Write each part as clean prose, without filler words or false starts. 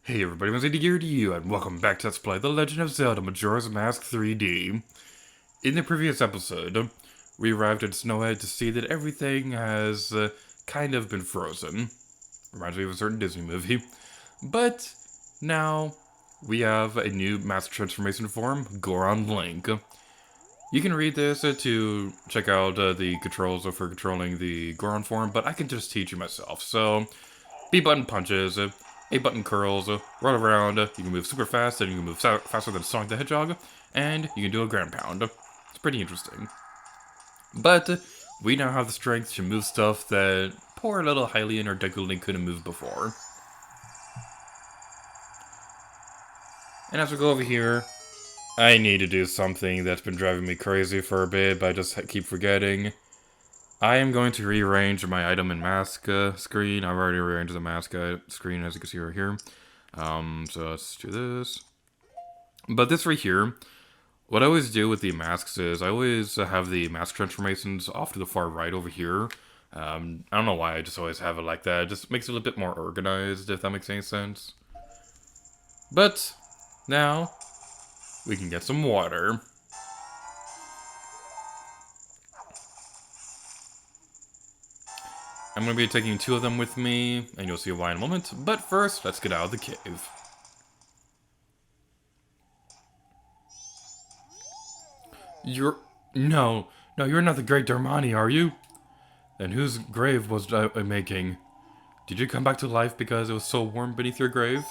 Hey everybody, I'm here to you, and welcome back to Let's Play The Legend of Zelda Majora's Mask 3D. In the previous episode, we arrived at Snowhead to see that everything has kind of been frozen. Reminds me of a certain Disney movie. But now we have a new mask transformation form, Goron Link. You can read this to check out the controls for controlling the Goron form, but I can just teach you myself. So, B button punches, A button curls, run around, you can move super fast, and you can move faster than Sonic the Hedgehog, and you can do a ground pound. It's pretty interesting. But we now have the strength to move stuff that poor little Hylian or Deku couldn't move before. And as we go over here, I need to do something that's been driving me crazy for a bit, but I just keep forgetting. I am going to rearrange my item and mask screen. I've already rearranged the mask screen, as you can see right here. So let's do this. But this right here, what I always do with the masks is I always have the mask transformations off to the far right over here. I don't know why, I just always have it like that. It just makes it a little bit more organized, if that makes any sense. But now we can get some water. I'm going to be taking 2 of them with me, and you'll see why in a moment. But first, let's get out of the cave. No, you're not the Great Darmani, are you? Then whose grave was I making? Did you come back to life because it was so warm beneath your grave?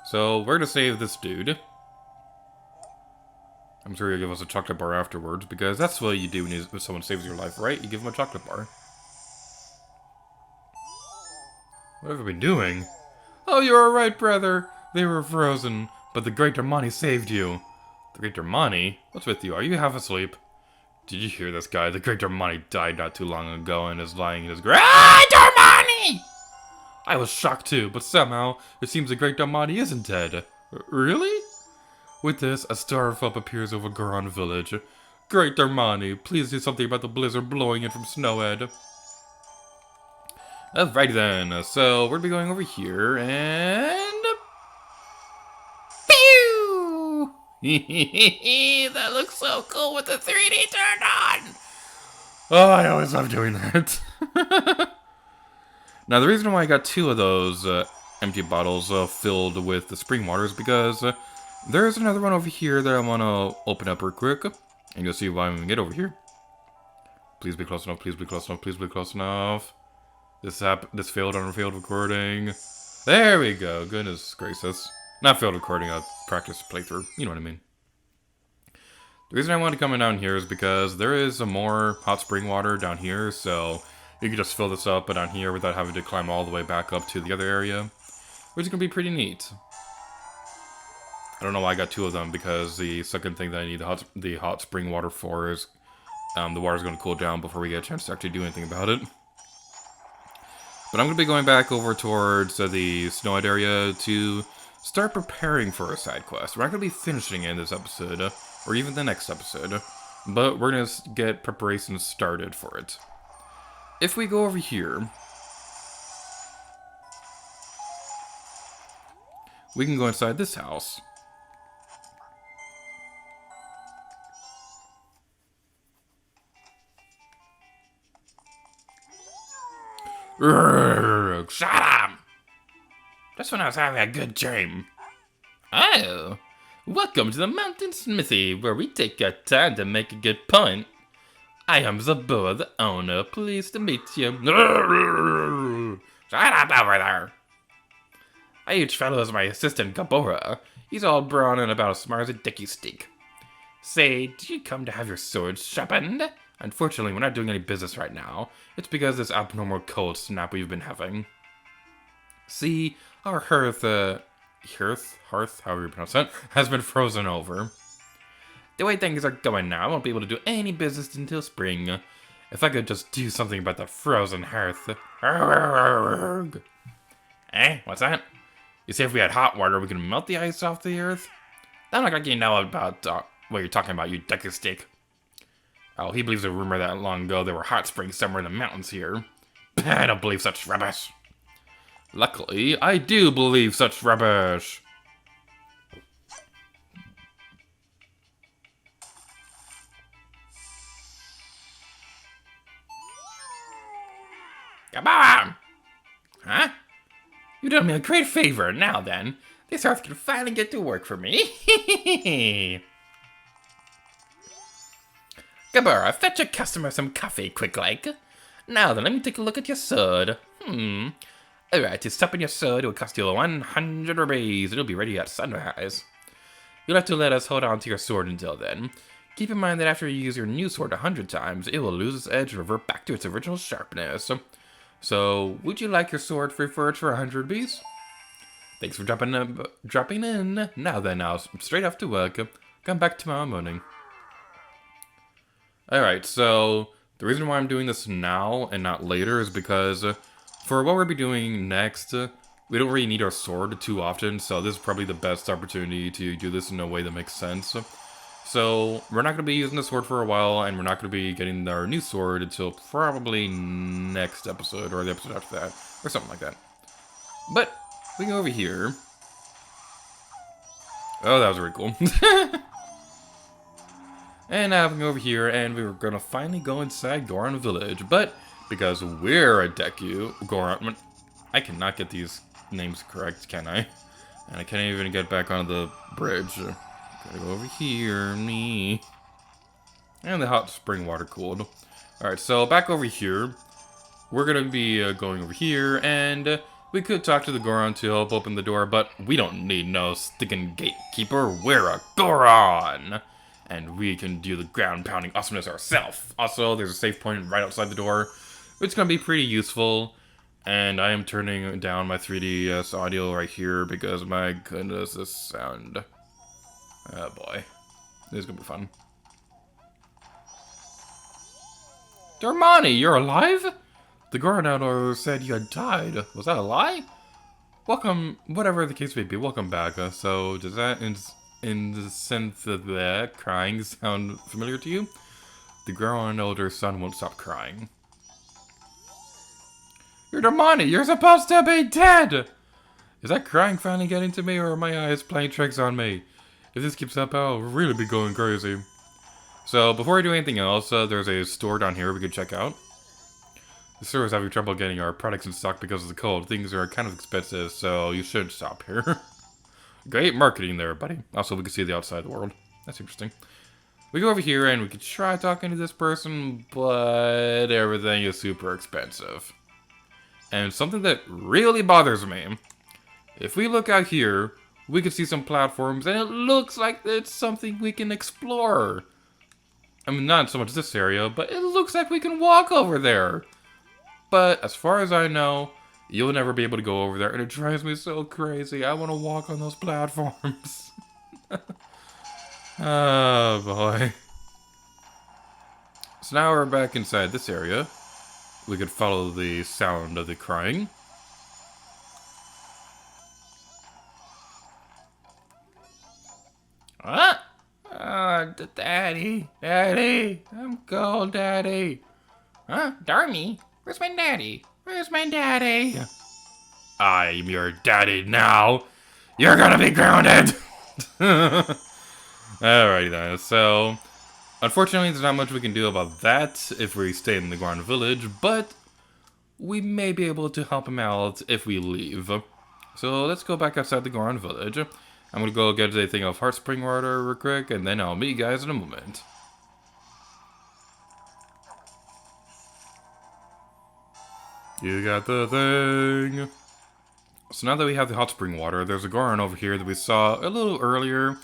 So, we're gonna save this dude. I'm sure you'll give us a chocolate bar afterwards, because that's what you do when someone saves your life, right? You give them a chocolate bar. What have we been doing? Oh, you were right, brother. They were frozen, but the Great Darmani saved you. The Great Darmani? What's with you? Are you half asleep? Did you hear this guy? The Great Darmani died not too long ago and is lying in his grave. Ah, Darmani! I was shocked too, but somehow it seems the Great Darmani isn't dead. Really? With this, a star of hope appears over Goron Village. Great Darmani, please do something about the blizzard blowing in from Snowhead. Alrighty then, so we're gonna be going over here, and... Pew! That looks so cool with the 3D turned on! Oh, I always love doing that. Now, the reason why I got 2 of those empty bottles filled with the spring water is because there's another one over here that I want to open up real quick, and you'll see why when we get over here. Please be close enough, please be close enough, please be close enough. This failed on a failed recording. There we go. Goodness gracious. Not failed recording, a practice playthrough. You know what I mean. The reason I wanted to come in down here is because there is some more hot spring water down here, so you can just fill this up down here without having to climb all the way back up to the other area, which is going to be pretty neat. I don't know why I got 2 of them, because the second thing that I need the hot spring water for is the water's going to cool down before we get a chance to actually do anything about it. But I'm going to be going back over towards the Snowhead area to start preparing for a side quest. We're not going to be finishing it in this episode, or even the next episode, but we're going to get preparations started for it. If we go over here, we can go inside this house. Shut up! Just when I was having a good dream. Oh, welcome to the Mountain Smithy, where we take our time to make a good point. I am Zabua, the owner. Pleased to meet you. Shut up over there. A huge fellow is my assistant, Gabora. He's all brawn and about as smart as a dicky stick. Say, do you come to have your swords sharpened? Unfortunately, we're not doing any business right now. It's because of this abnormal cold snap we've been having. See, our hearth, however you pronounce that, has been frozen over. The way things are going now, I won't be able to do any business until spring. If I could just do something about the frozen hearth. Eh? What's that? You say if we had hot water, we could melt the ice off the earth? That don't look like you know about what you're talking about, you ducky stick. Oh, he believes a rumor that long ago there were hot springs somewhere in the mountains here. I don't believe such rubbish. Luckily, I do believe such rubbish. Come on! Huh? You done me a great favor. Now then, this earth can finally get to work for me. Gabara, fetch a customer some coffee, quick like. Now then, let me take a look at your sword. Alright, to stop in your sword, it will cost you 100 rupees. It'll be ready at sunrise. You'll have to let us hold on to your sword until then. Keep in mind that after you use your new sword 100 times, it will lose its edge and revert back to its original sharpness. So, would you like your sword reforged for 100 rupees? Thanks for dropping in. Now then, now, straight off to work. Come back tomorrow morning. Alright, so the reason why I'm doing this now and not later is because for what we'll be doing next, we don't really need our sword too often, so this is probably the best opportunity to do this in a way that makes sense. So, we're not going to be using the sword for a while, and we're not going to be getting our new sword until probably next episode, or the episode after that, or something like that. But, we go over here. Oh, that was really cool. And now we go over here, and we were going to finally go inside Goron Village, but because we're a Deku, Goron... I cannot get these names correct, can I? And I can't even get back on the bridge. Gotta go over here, me. And the hot spring water cooled. Alright, so back over here. We're gonna be going over here, and we could talk to the Goron to help open the door, but we don't need no stinking gatekeeper. We're a Goron! And we can do the ground-pounding awesomeness ourselves. Also, there's a save point right outside the door, which is gonna be pretty useful. And I am turning down my 3DS audio right here because, my goodness, this sound... Oh boy. This is gonna be fun. Darmani, you're alive? The Goron Elder said you had died. Was that a lie? Welcome, whatever the case may be, welcome back. So, does that, in the sense of that, crying sound familiar to you? The Goron Elder's son won't stop crying. You're Darmani, you're supposed to be dead! Is that crying finally getting to me, or are my eyes playing tricks on me? If this keeps up, I'll really be going crazy. So, before I do anything else, there's a store down here we could check out. The store is having trouble getting our products in stock because of the cold. Things are kind of expensive, so you should stop here. Great marketing there, buddy. Also, we can see the outside world. That's interesting. We go over here and we could try talking to this person, but everything is super expensive. And something that really bothers me, if we look out here, we can see some platforms, and it looks like it's something we can explore. I mean, not so much this area, but it looks like we can walk over there. But as far as I know, you'll never be able to go over there, and it drives me so crazy. I want to walk on those platforms. Oh, boy. So now we're back inside this area. We could follow the sound of the crying. Huh? Daddy, I'm cold, Daddy. Huh? Darmy? Where's my daddy? Where's my daddy? I'm your daddy now. You're gonna be grounded! Alrighty then, so... Unfortunately, there's not much we can do about that if we stay in the Goron Village, but... we may be able to help him out if we leave. So let's go back outside the Goron Village. I'm gonna go get a thing of heart spring water real quick, and then I'll meet you guys in a moment. You got the thing. So now that we have the hot spring water, there's a Goron over here that we saw a little earlier,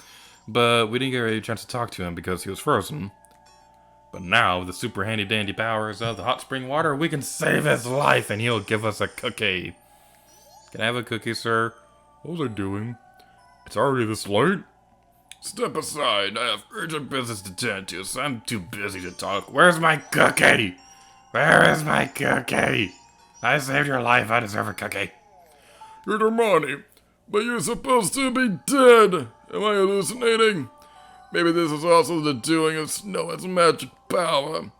but we didn't get a chance to talk to him because he was frozen. But now, with the super handy dandy powers of the hot spring water, we can save his life and he'll give us a cookie. Can I have a cookie, sir? What was I doing? It's already this late? Step aside, I have urgent business to tend to, so I'm too busy to talk. Where's my cookie? Where is my cookie? I saved your life, I deserve a cookie. You're Darmani, but you're supposed to be dead. Am I hallucinating? Maybe this is also the doing of Snowhead's magic power.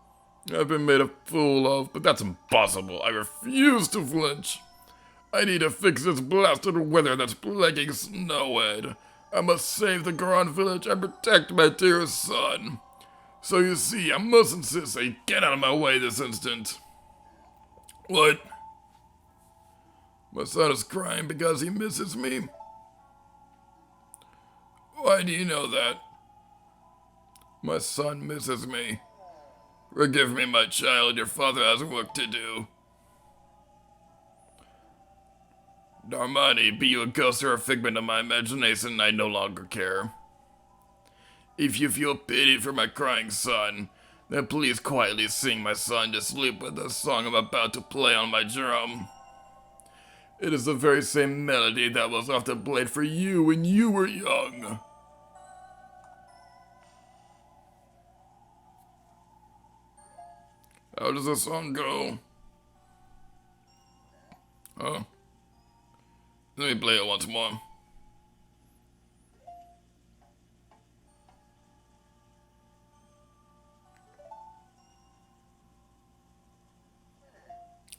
I've been made a fool of, but that's impossible. I refuse to flinch. I need to fix this blasted weather that's plaguing Snowhead. I must save the Goron village and protect my dear son. So you see, I must insist that you get out of my way this instant. What? My son is crying because he misses me? Why do you know that? My son misses me. Forgive me, my child, your father has work to do. Darmani, be you a ghost or a figment of my imagination, I no longer care. If you feel pity for my crying son, then please quietly sing my son to sleep with the song I'm about to play on my drum. It is the very same melody that was often played for you when you were young. How does the song go? Huh? Let me play it once more.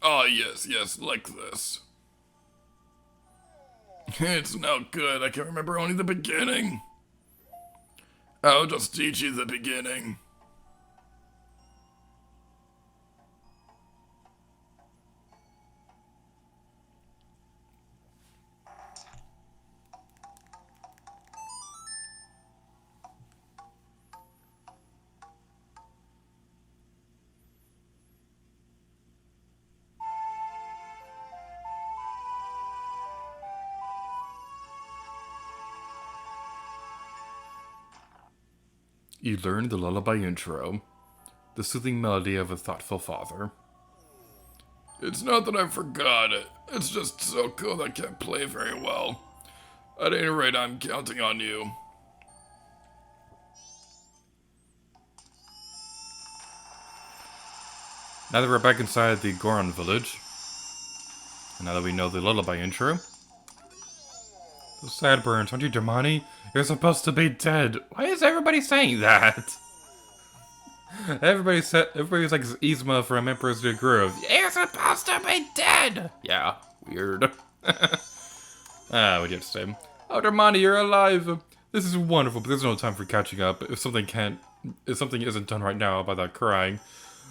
Ah, yes, like this. It's now good, I can remember only the beginning. I'll just teach you the beginning. You learned the lullaby intro, the soothing melody of a thoughtful father. It's not that I forgot it. It's just so cool that I can't play very well. At any rate, I'm counting on you. Now that we're back inside the Goron village, and now that we know the lullaby intro, the sad burns, aren't you, Damani? You're supposed to be dead. Why is everybody saying that? Everybody's like Yzma from Emperor's New Groove. You're supposed to be dead! Yeah, weird. What do you have to say? Oh, Damani, you're alive! This is wonderful, but there's no time for catching up. If something isn't done right now about that crying.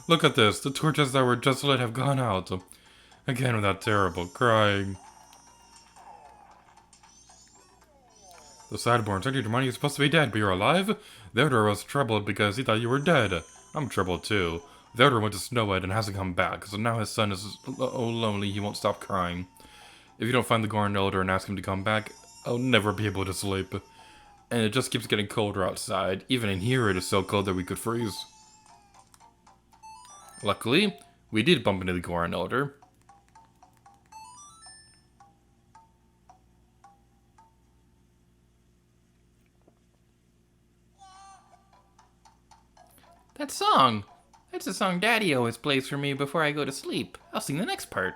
Look at this, the torches that were just lit have gone out. Again with that terrible crying. The Sideborn said your money is supposed to be dead, but you're alive? Theodore was troubled because he thought you were dead. I'm troubled too. Theodore went to Snowhead and hasn't come back, so now his son is so lonely he won't stop crying. If you don't find the Goron Elder and ask him to come back, I'll never be able to sleep. And it just keeps getting colder outside. Even in here it is so cold that we could freeze. Luckily, we did bump into the Goron Elder. That song! That's the song Daddy always plays for me before I go to sleep. I'll sing the next part.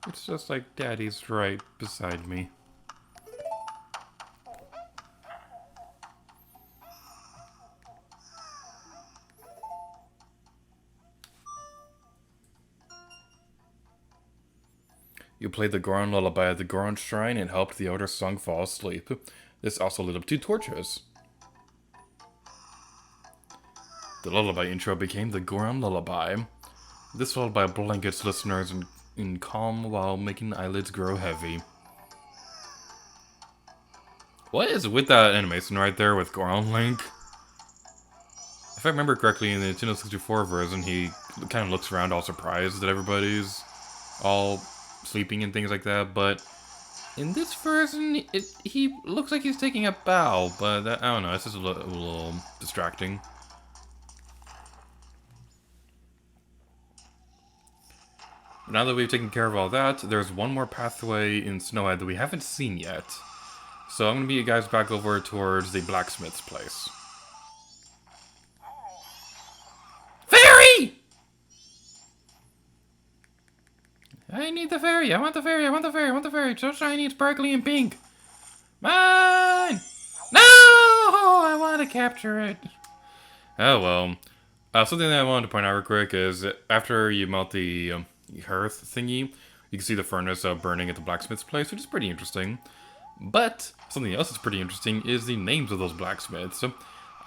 It's just like Daddy's right beside me. You played the Goron Lullaby at the Goron Shrine and helped the Elder Song fall asleep. This also lit up 2 torches. The lullaby intro became the Goron Lullaby. This lullaby blankets listeners in calm while making eyelids grow heavy. What is with that animation right there with Goron Link? If I remember correctly, in the Nintendo 64 version, he kind of looks around all surprised that everybody's all sleeping and things like that, but in this version, he looks like he's taking a bow, but I don't know, it's just a little distracting. Now that we've taken care of all that, there's one more pathway in Snowhead that we haven't seen yet. So I'm going to meet you guys back over towards the Blacksmiths place. Fairy! I need the fairy, I want the fairy, I want the fairy, I want the fairy. So shiny and sparkly and pink. Mine! No! I want to capture it. Oh well. Something that I wanted to point out real quick is after you melt the hearth thingy, you can see the furnace burning at the blacksmith's place, which is pretty interesting. But something else that's pretty interesting is the names of those blacksmiths.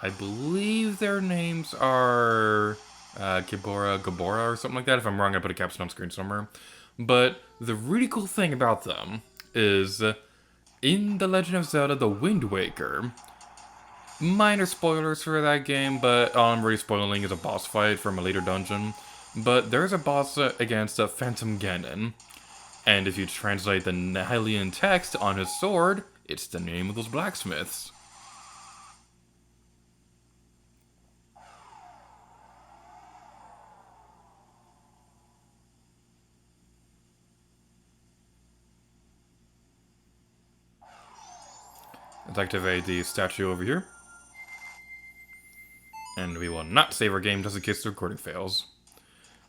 I believe their names are Gabora, or something like that. If I'm wrong, I put a caption on screen somewhere. But the really cool thing about them is in The Legend of Zelda: The Wind Waker, minor spoilers for that game, but all I'm really spoiling is a boss fight from a later dungeon. But there's a boss against Phantom Ganon, and if you translate the Hylian text on his sword, it's the name of those blacksmiths. Let's activate the statue over here. And we will not save our game just in case the recording fails.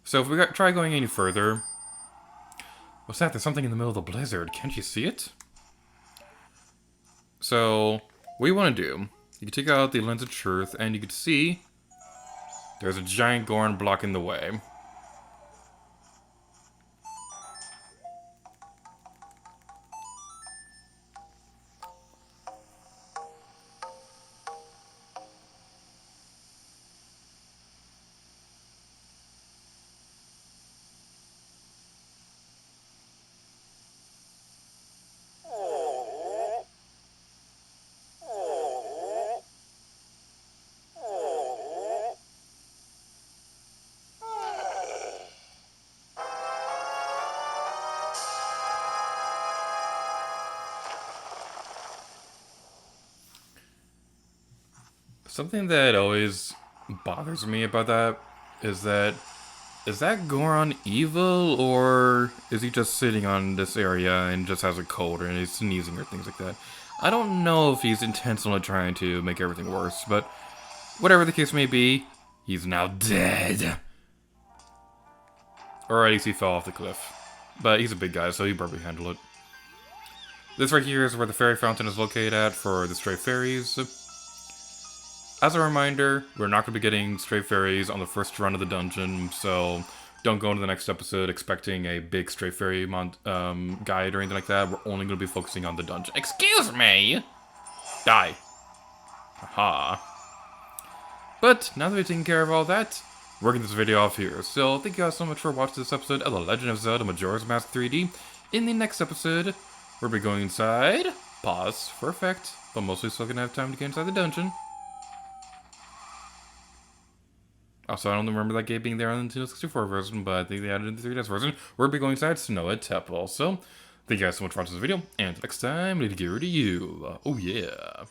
So if we try going any further... What's that? There's something in the middle of the blizzard. Can't you see it? So, what you want to do... You can take out the lens of truth, and you can see... There's a giant Goron blocking the way. Something that always bothers me about that is that Goron evil, or is he just sitting on this area and just has a cold and he's sneezing or things like that? I don't know if he's intentionally trying to make everything worse, but whatever the case may be, he's now dead. Or at least he fell off the cliff. But he's a big guy, so he'll probably handle it. This right here is where the fairy fountain is located at for the stray fairies. As a reminder, we're not going to be getting stray fairies on the first run of the dungeon, so don't go into the next episode expecting a big stray fairy guide or anything like that. We're only going to be focusing on the dungeon. Excuse me! Die. Haha. But now that we've taken care of all that, we're getting this video off here. So thank you guys so much for watching this episode of The Legend of Zelda: Majora's Mask 3D. In the next episode, we'll be going inside, pause for effect, but mostly still going to have time to get inside the dungeon. Also, I don't remember that game being there on the Nintendo 64 version, but I think they added it in the 3DS version. We'll be going inside Snowhead Temple. So, thank you guys so much for watching this video, and next time, later to you. Oh yeah.